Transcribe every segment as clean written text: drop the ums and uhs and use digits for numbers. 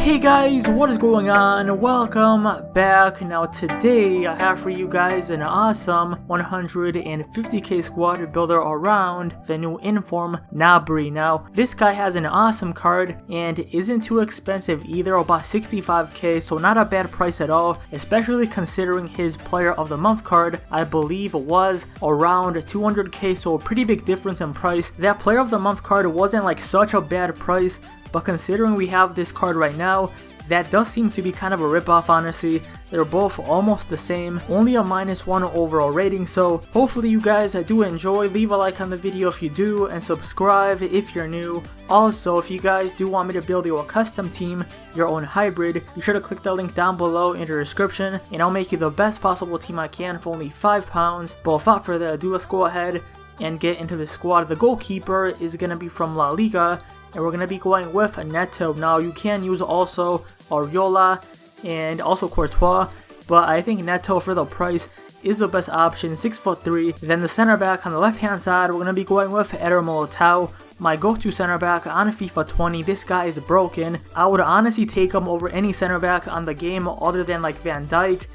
Hey guys, what is going on? Welcome back. Now today I have for you guys an awesome 150k squad builder around the new inform GNABRY. Now this guy has an awesome card and isn't too expensive either, about 65k, so not a bad price at all, especially considering his player of the month card I believe was around 200k, so a pretty big difference in price. That player of the month card wasn't like such a bad price, but considering we have this card right now, that does seem to be kind of a ripoff. Honestly. They're both almost the same, only a -1 overall rating, so hopefully you guys do enjoy. Leave a like on the video if you do, and subscribe if you're new. Also, if you guys do want me to build you a custom team, your own hybrid, be sure to click the link down below in the description, and I'll make you the best possible team I can for only £5. But without further ado, let's go ahead and get into the squad. The goalkeeper is going to be from La Liga, and we're going to be going with Neto. Now you can use also Ariola and also Courtois, but I think Neto for the price is the best option, 6'3". Then the center back on the left hand side, we're going to be going with Eder Militao, my go-to center back on FIFA 20. This guy is broken. I would honestly take him over any center back on the game other than like Van Dijk,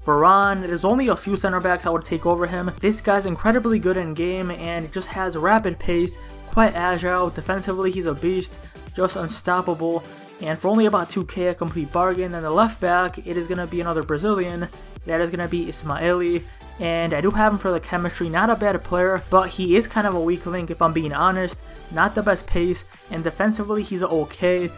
Varane. There's only a few center backs I would take over him. This guy's incredibly good in game and just has rapid pace, quite agile. Defensively he's a beast, just unstoppable, and for only about 2k, a complete bargain. And the left back, it is going to be another Brazilian. That is going to be Ismaili, and I do have him for the chemistry. Not a bad player, but he is kind of a weak link if I'm being honest. Not the best pace, and defensively he's okay,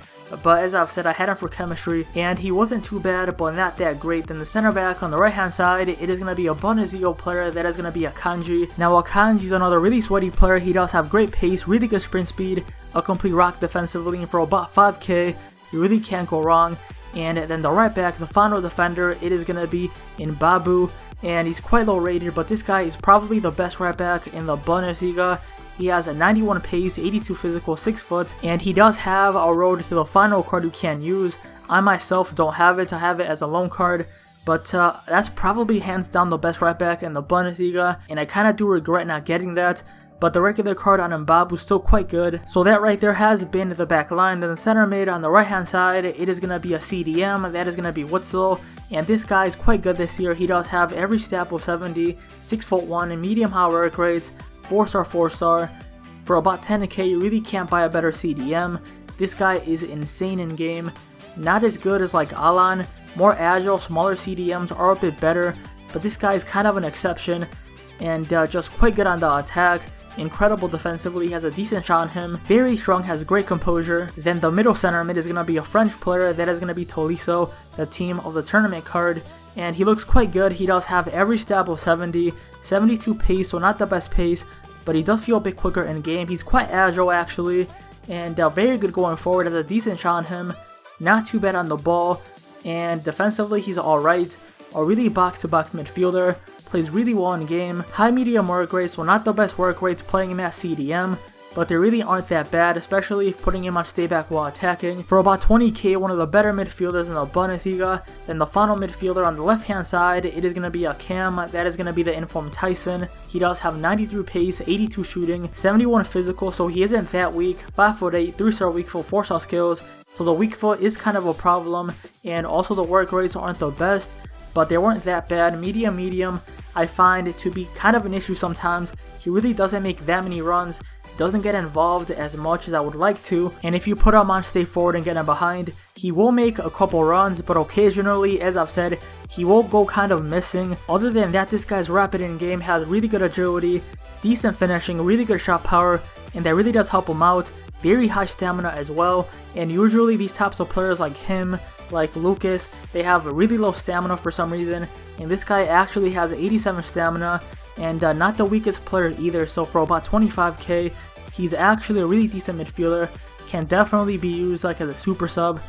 but as I've said, I had him for chemistry, and he wasn't too bad, but not that great. Then the center back on the right hand side, it is going to be a Bundesliga player. That is going to be Akanji. Now Akanji is another really sweaty player. He does have great pace, really good sprint speed, a complete rock defensively, and for about 5k, you really can't go wrong. And then the right back, the final defender, it is going to be Babu, and he's quite low rated, but this guy is probably the best right back in the Bundesliga. He has a 91 pace, 82 physical, 6 foot, and he does have a road to the final card you can use. I myself don't have it. I have it as a loan card, but that's probably hands down the best right back in the Bundesliga, and I kind of do regret not getting that. But the regular card on Mbabu is still quite good. So that right there has been the back line. Then the center mid on the right hand side, it is going to be a CDM. That is going to be Witzel. And this guy is quite good this year. He does have every stat of 70, 6'1", and medium high work rates, 4-star, 4-star. For about 10k, you really can't buy a better CDM. This guy is insane in game. Not as good as like Alan. More agile, smaller CDMs are a bit better. But this guy is kind of an exception. And just quite good on the attack. Incredible defensively, he has a decent shot on him, very strong, has great composure. Then the middle center mid is going to be a French player. That is going to be Tolisso, the team of the tournament card, and he looks quite good. He does have every stat of 70, 72 pace, so not the best pace, but he does feel a bit quicker in game. He's quite agile actually, and very good going forward, has a decent shot on him, not too bad on the ball, and defensively he's alright. A really box-to-box midfielder, plays really well in game, high medium work rates, so not the best work rates playing him at CDM, but they really aren't that bad, especially if putting him on stay back while attacking. For about 20k, one of the better midfielders in the Bundesliga. Then the final midfielder on the left hand side, it is going to be a Cam. That is going to be the inform Tyson. He does have 93 pace, 82 shooting, 71 physical, so he isn't that weak. 5'8", 3-star weak foot, 4-star skills, so the weak foot is kind of a problem, and also the work rates aren't the best, but they weren't that bad. Medium, I find it to be kind of an issue sometimes. He really doesn't make that many runs, doesn't get involved as much as I would like to, and if you put him on stay forward and get him behind, he will make a couple runs, but occasionally, as I've said, he will go kind of missing. Other than that, this guy's rapid in game, has really good agility, decent finishing, really good shot power, and that really does help him out. Very high stamina as well, and usually these types of players like him, like Lucas, they have a really low stamina for some reason, and this guy actually has 87 stamina, and not the weakest player either. So for about 25k, he's actually a really decent midfielder, can definitely be used like as a super sub.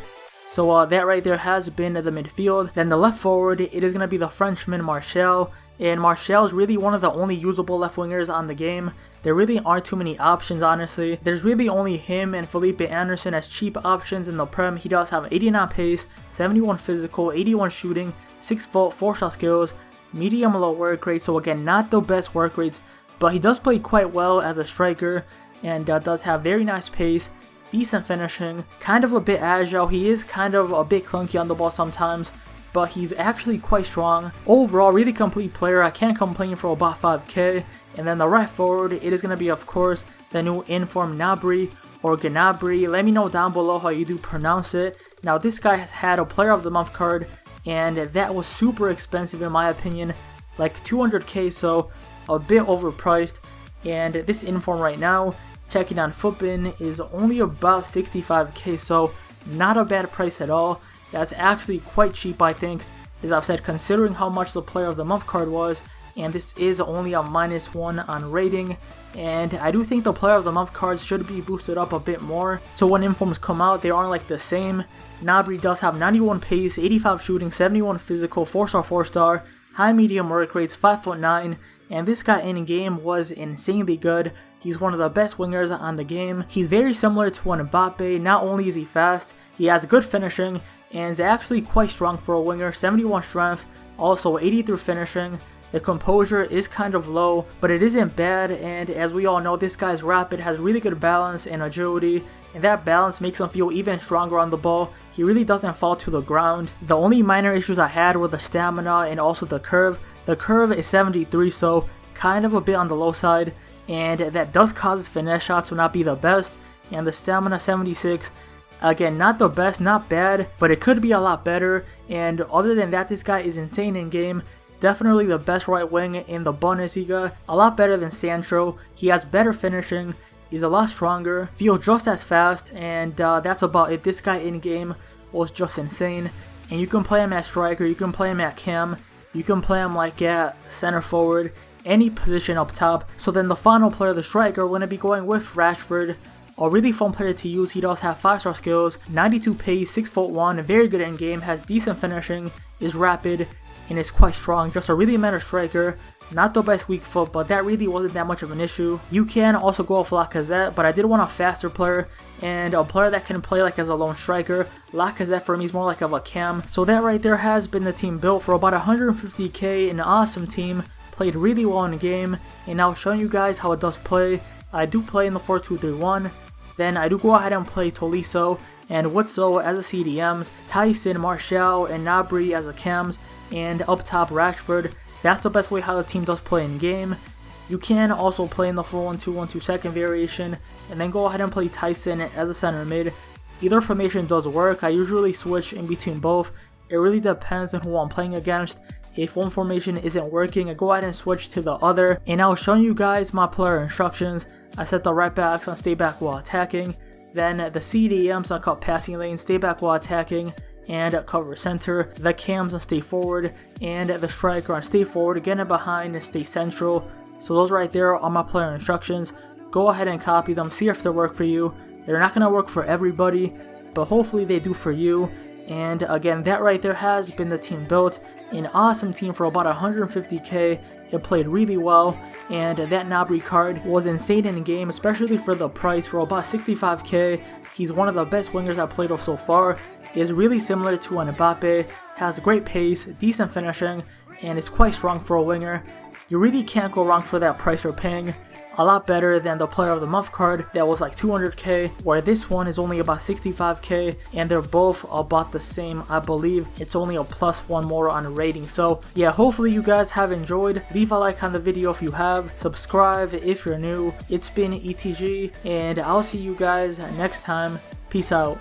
So that right there has been the midfield. Then the left forward, it is going to be the Frenchman Martial, and Martial is really one of the only usable left wingers on the game. There really aren't too many options, honestly. There's really only him and Felipe Anderson as cheap options in the Prem. He does have 89 pace, 71 physical, 81 shooting, 6 foot, 4-star skills, medium low work rate, so again, not the best work rates, but he does play quite well as a striker, and does have very nice pace, decent finishing, kind of a bit agile. He is kind of a bit clunky on the ball sometimes, but he's actually quite strong. Overall, really complete player. I can't complain for about 5k. And then the right forward, it is going to be, of course, the new inform GNABRY or GNABRY. Let me know down below how you do pronounce it. Now, this guy has had a Player of the Month card, and that was super expensive in my opinion, like 200k, so a bit overpriced. And this inform right now, checking on Footbin, is only about 65k, so not a bad price at all. That's actually quite cheap, I think, as I've said, considering how much the Player of the Month card was. And this is only a -1 on rating, and I do think the Player of the Month cards should be boosted up a bit more, so when informs come out they aren't like the same. GNABRY does have 91 pace, 85 shooting, 71 physical, 4-star 4-star, high medium work rates, 5'9", and this guy in game was insanely good. He's one of the best wingers on the game. He's very similar to an Mbappe. Not only is he fast, he has good finishing and is actually quite strong for a winger, 71 strength, also 83 finishing. The composure is kind of low, but it isn't bad, and as we all know, this guy's rapid, has really good balance and agility, and that balance makes him feel even stronger on the ball. He really doesn't fall to the ground. The only minor issues I had were the stamina and also the curve. The curve is 73, so kind of a bit on the low side, and that does cause his finesse shots to not be the best, and the stamina 76. Again, not the best, not bad, but it could be a lot better, and other than that, this guy is insane in game. Definitely the best right wing in the Bundesliga, a lot better than Sancho. He has better finishing, he's a lot stronger, feels just as fast, and that's about it. This guy in game was just insane, and you can play him at striker, you can play him at cam, you can play him like at center forward, any position up top. So then the final player, the striker, we're going to be going with Rashford. A really fun player to use. He does have 5-star skills, 92 pace, 6'1", very good in game, has decent finishing, is rapid, and is quite strong. Just a really meta striker. Not the best weak foot, but that really wasn't that much of an issue. You can also go with Lacazette, but I did want a faster player and a player that can play like as a lone striker. Lacazette for me is more like of a cam. So that right there has been the team built for about 150k. An awesome team. Played really well in the game, and now showing you guys how it does play. I do play in the 4-2-3-1. Then I do go ahead and play Tolisso and Witzel as the CDMs, Tyson, Martial, and GNABRY as the cams, and up top Rashford. That's the best way how the team does play in game. You can also play in the 4-1-2-1-2 second variation, and then go ahead and play Tyson as a center mid. Either formation does work. I usually switch in between both. It really depends on who I'm playing against. If one formation isn't working, I go ahead and switch to the other. And I was showing you guys my player instructions. I set the right backs on stay back while attacking, then the CDMs on cut passing lane, stay back while attacking, and cover center, the cams on stay forward, and the striker on stay forward, get in behind and stay central. So those right there are my player instructions. Go ahead and copy them, see if they work for you. They're not going to work for everybody, but hopefully they do for you. And again, that right there has been the team built. An awesome team for about 150k. It played really well, and that GNABRY card was insane in the game, especially for the price. For about 65k, he's one of the best wingers I've played with so far. Is really similar to an Mbappe, has great pace, decent finishing, and is quite strong for a winger. You really can't go wrong for that price you're paying. A lot better than the Player of the Month card that was like 200k, where this one is only about 65k, and they're both about the same. I believe it's only a +1 more on rating. So yeah, hopefully you guys have enjoyed. Leave a like on the video if you have, subscribe if you're new. It's been ETG, and I'll see you guys next time. Peace out.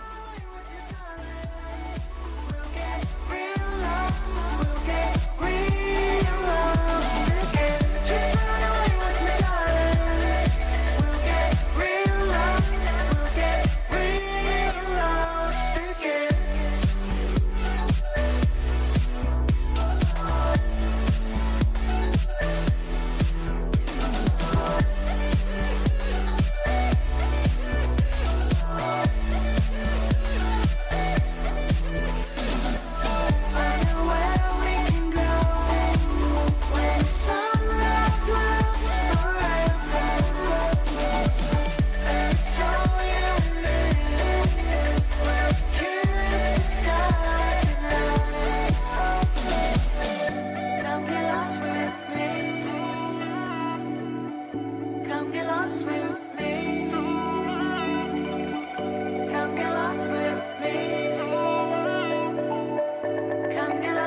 Come now.